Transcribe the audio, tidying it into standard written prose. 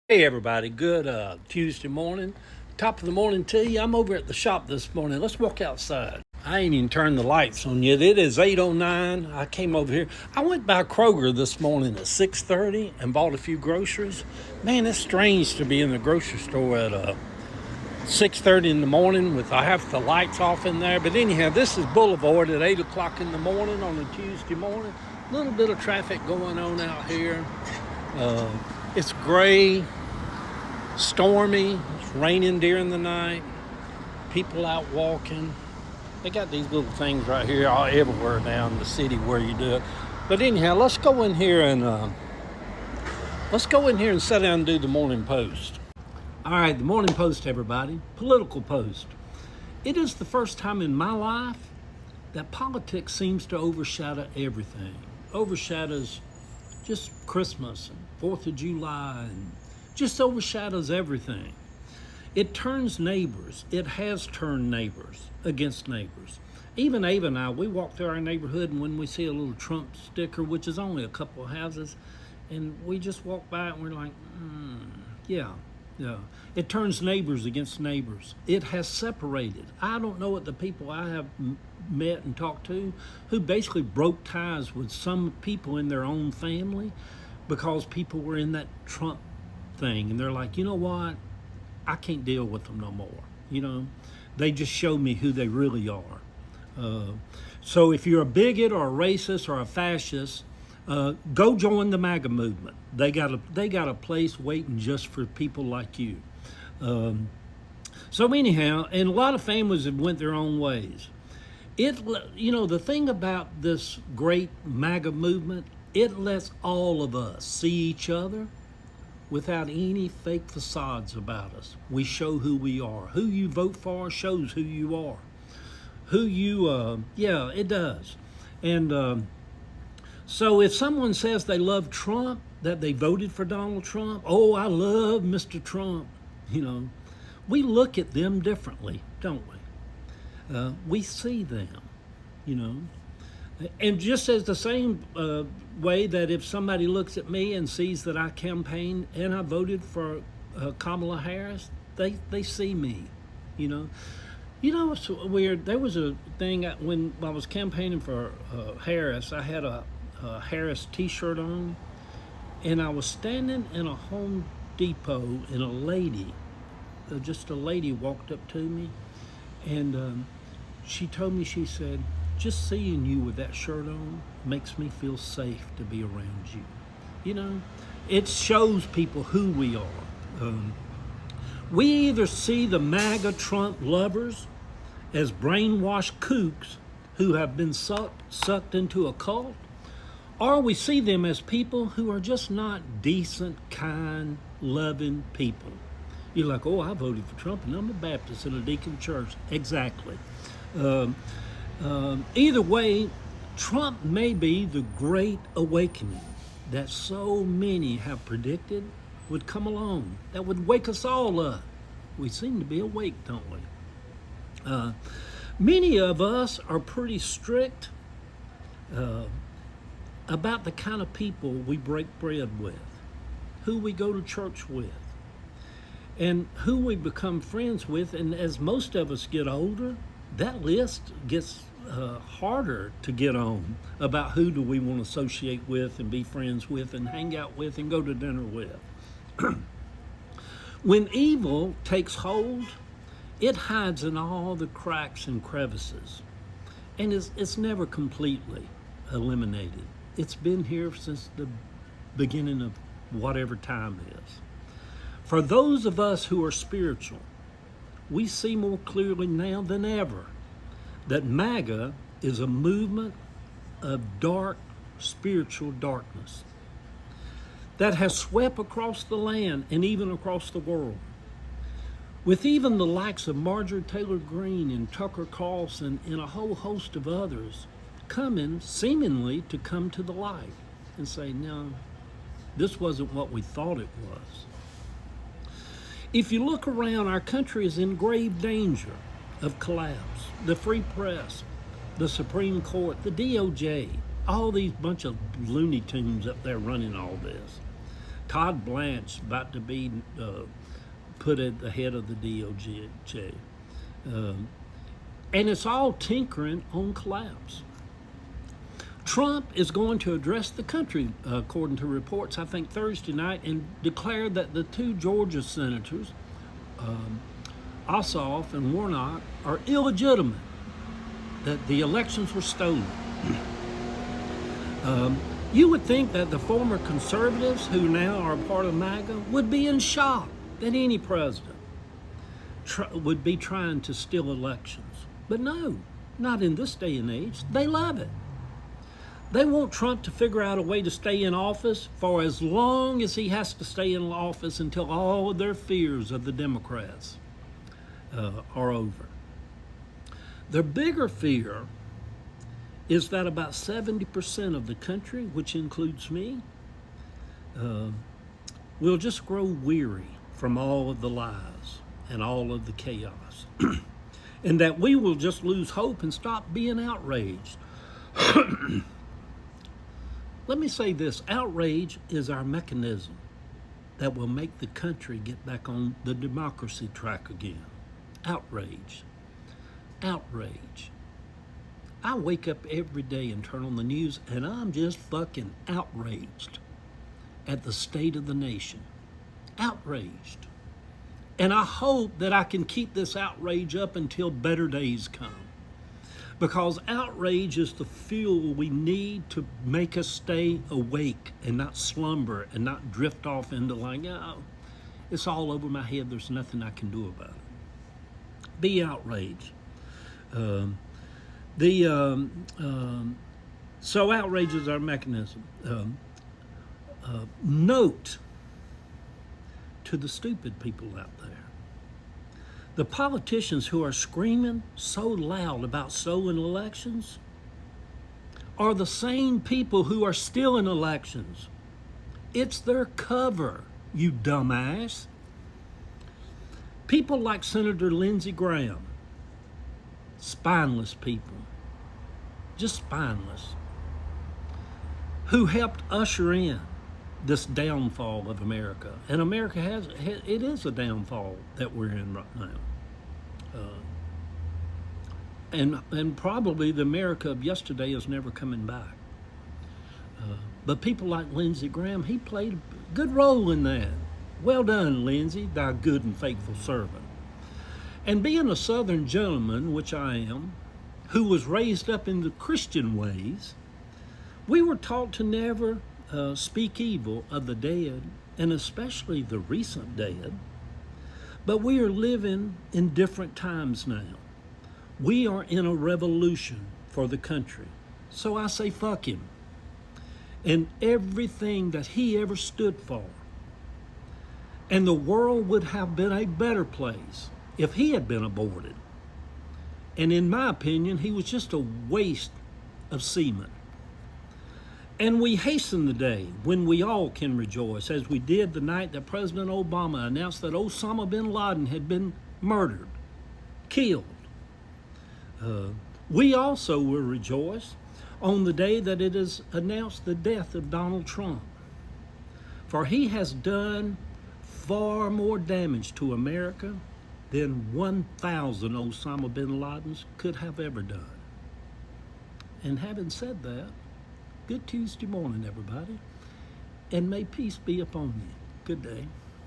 Hey everybody, good Tuesday morning. Top of the morning to you. I'm over at the shop this morning. Let's walk outside. I ain't even turned the lights on yet. It is 8:09. I came over here. I went by Kroger this morning at 6:30 and bought a few groceries. Man, it's strange to be in the grocery store at 6:30 in the morning with half the lights off in there. But anyhow, this is Boulevard at 8 o'clock in the morning on a Tuesday morning. A little bit of traffic going on out here. It's gray, stormy, it's raining during the night, people out walking. They got these little things right here all everywhere now in the city where you do it. But anyhow, let's go in here and sit down and do the morning post. All right, the morning post, everybody. Political post. It is the first time in my life that politics seems to overshadow everything. Overshadows just Christmas and 4th of July and just overshadows everything. It turns neighbors. It has turned neighbors against neighbors. Even Ava and I, we walk through our neighborhood, and when we see a little Trump sticker, which is only a couple of houses, and we just walk by it and we're like, yeah. It turns neighbors against neighbors. It has separated. I don't know what the people I have met and talked to who basically broke ties with some people in their own family because people were in that Trump thing, and they're like, you know what, I can't deal with them no more. They just show me who they really are. So if you're a bigot or a racist or a fascist, go join the MAGA movement. They got a place waiting just for people like you. So anyhow, and a lot of families have went their own ways. The thing about this great MAGA movement, it lets all of us see each other without any fake facades about us. We show who we are. Who you vote for shows who you are. It does. And so if someone says they love Trump, that they voted for Donald Trump, oh, I love Mr. Trump, we look at them differently, don't we? We see them, And just as the same way that if somebody looks at me and sees that I campaigned and I voted for Kamala Harris, they see me, It's weird. There was a thing when I was campaigning for Harris. I had a Harris T-shirt on, and I was standing in a Home Depot, and a lady walked up to me, and she told me, she said, just seeing you with that shirt on makes me feel safe to be around you. It shows people who we are. We either see the MAGA Trump lovers as brainwashed kooks who have been sucked into a cult, or we see them as people who are just not decent, kind, loving people. You're like, oh, I voted for Trump and I'm a Baptist in a deacon church. Exactly. Either way, Trump may be the great awakening that so many have predicted would come along, that would wake us all up. We seem to be awake, don't we? Many of us are pretty strict about the kind of people we break bread with, who we go to church with, and who we become friends with. And as most of us get older, that list gets harder to get on about who do we want to associate with and be friends with and hang out with and go to dinner with. When evil takes hold, it hides in all the cracks and crevices, and it's never completely eliminated. It's been here since the beginning of whatever time is. For those of us who are spiritual, we see more clearly now than ever that MAGA is a movement of dark spiritual darkness that has swept across the land and even across the world, with even the likes of Marjorie Taylor Greene and Tucker Carlson and a whole host of others coming seemingly to come to the light and say, no, this wasn't what we thought it was. If you look around, our country is in grave danger of collapse. The free press, the Supreme Court, the DOJ, all these bunch of Looney Tunes up there running all this. Todd Blanche about to be put at the head of the DOJ. And it's all tinkering on collapse. Trump is going to address the country, according to reports, I think Thursday night, and declare that the two Georgia senators, Ossoff and Warnock, are illegitimate, that the elections were stolen. You would think that the former conservatives, who now are part of MAGA, would be in shock that any president would be trying to steal elections. But no, not in this day and age. They love it. They want Trump to figure out a way to stay in office for as long as he has to stay in office until all of their fears of the Democrats are over. Their bigger fear is that about 70% of the country, which includes me, will just grow weary from all of the lies and all of the chaos. And that we will just lose hope and stop being outraged. Let me say this, outrage is our mechanism that will make the country get back on the democracy track again. Outrage. Outrage. I wake up every day and turn on the news and I'm just fucking outraged at the state of the nation. Outraged. And I hope that I can keep this outrage up until better days come. Because outrage is the fuel we need to make us stay awake and not slumber and not drift off into like, oh, it's all over my head, there's nothing I can do about it. Be outraged. So outrage is our mechanism. Note to the stupid people out there. The politicians who are screaming so loud about stolen elections are the same people who are still in elections. It's their cover, you dumbass. People like Senator Lindsey Graham, spineless people, just spineless, who helped usher in this downfall of America. And America it is a downfall that we're in right now. And probably the America of yesterday is never coming back. But people like Lindsey Graham, he played a good role in that. Well done, Lindsey, thy good and faithful servant. And being a Southern gentleman, which I am, who was raised up in the Christian ways, we were taught to never speak evil of the dead, and especially the recent dead. But we are living in different times now. We are in a revolution for the country. So I say fuck him. And everything that he ever stood for. And the world would have been a better place if he had been aborted. And in my opinion, he was just a waste of semen. And we hasten the day when we all can rejoice, as we did the night that President Obama announced that Osama Bin Laden had been murdered, killed. We also will rejoice on the day that it is announced the death of Donald Trump. For he has done far more damage to America than 1,000 Osama Bin Ladens could have ever done. And having said that, good Tuesday morning, everybody, and may peace be upon you. Good day.